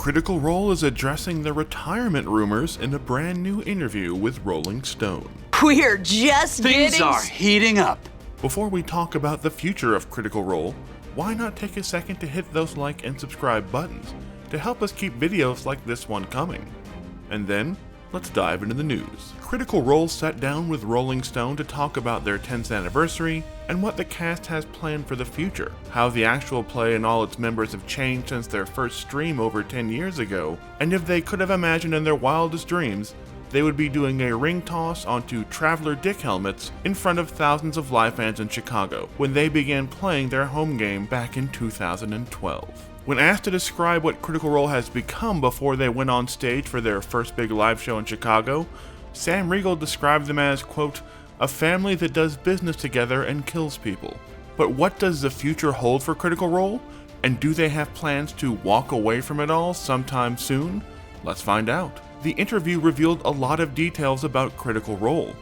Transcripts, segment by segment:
Critical Role is addressing the retirement rumors in a brand new interview with Rolling Stone. We're just Things are heating up. Before we talk about the future of Critical Role, why not take a second to hit those like and subscribe buttons to help us keep videos like this one coming? And then, let's dive into the news. Critical Role sat down with Rolling Stone to talk about their 10th anniversary and what the cast has planned for the future, how the actual play and all its members have changed since their first stream over 10 years ago, and if they could have imagined in their wildest dreams they would be doing a ring toss onto Traveler Dick helmets in front of thousands of live fans in Chicago when they began playing their home game back in 2012. When asked to describe what Critical Role has become before they went on stage for their first big live show in Chicago, Sam Riegel described them as, quote, a family that does business together and kills people. But what does the future hold for Critical Role? And do they have plans to walk away from it all sometime soon? Let's find out. The interview revealed a lot of details about Critical Role,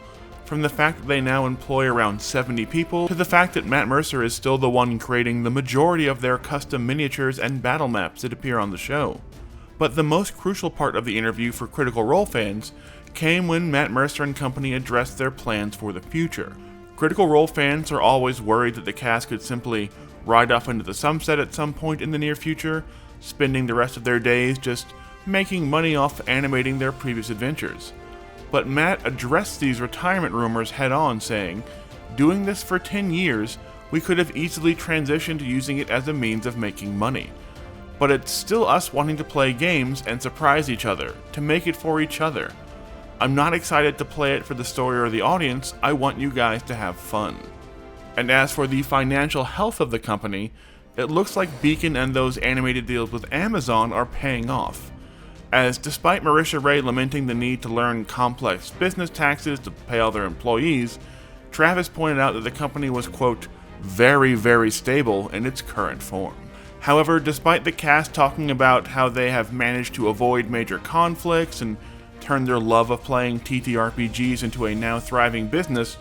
from the fact that they now employ around 70 people, to the fact that Matt Mercer is still the one creating the majority of their custom miniatures and battle maps that appear on the show. But the most crucial part of the interview for Critical Role fans came when Matt Mercer and company addressed their plans for the future. Critical Role fans are always worried that the cast could simply ride off into the sunset at some point in the near future, spending the rest of their days just making money off animating their previous adventures. But Matt addressed these retirement rumors head on, saying, doing this for 10 years, we could have easily transitioned to using it as a means of making money. But it's still us wanting to play games and surprise each other, to make it for each other. I'm not excited to play it for the story or the audience, I want you guys to have fun. And as for the financial health of the company, it looks like Beacon and those animated deals with Amazon are paying off, as despite Marisha Ray lamenting the need to learn complex business taxes to pay all their employees, Travis pointed out that the company was, quote, very, very stable in its current form. However, despite the cast talking about how they have managed to avoid major conflicts and turn their love of playing TTRPGs into a now thriving business,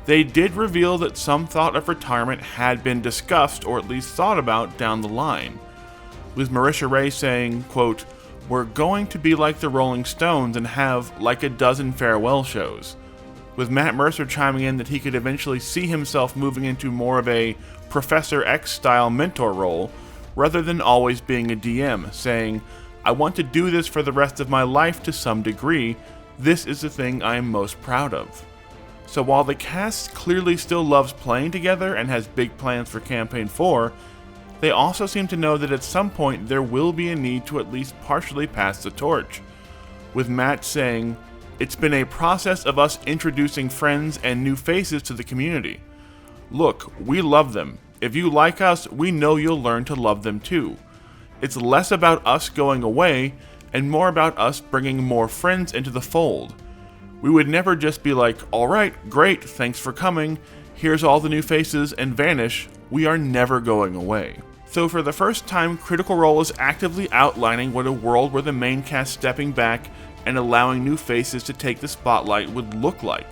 they did reveal that some thought of retirement had been discussed or at least thought about down the line, with Marisha Ray saying, quote, we're going to be like the Rolling Stones and have like a dozen farewell shows, with Matt Mercer chiming in that he could eventually see himself moving into more of a Professor X style mentor role rather than always being a DM, saying, I want to do this for the rest of my life to some degree, this is the thing I am most proud of. So while the cast clearly still loves playing together and has big plans for Campaign 4, they also seem to know that at some point there will be a need to at least partially pass the torch, with Matt saying, it's been a process of us introducing friends and new faces to the community. Look, we love them. If you like us, we know you'll learn to love them too. It's less about us going away and more about us bringing more friends into the fold. We would never just be like, alright, great, thanks for coming, here's all the new faces, and vanish. We are never going away. So for the first time, Critical Role is actively outlining what a world where the main cast stepping back and allowing new faces to take the spotlight would look like.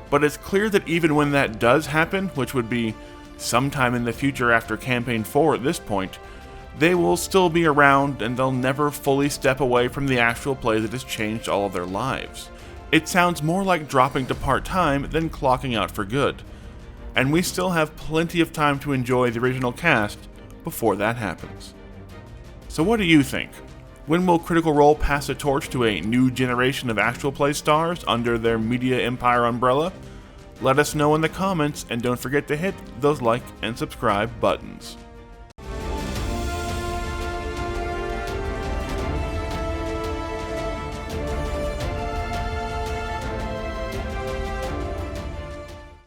But it's clear that even when that does happen, which would be sometime in the future after Campaign 4 at this point, they will still be around and they'll never fully step away from the actual play that has changed all of their lives. It sounds more like dropping to part-time than clocking out for good. And we still have plenty of time to enjoy the original cast before that happens. So what do you think? When will Critical Role pass the torch to a new generation of actual play stars under their media empire umbrella? Let us know in the comments, and don't forget to hit those like and subscribe buttons.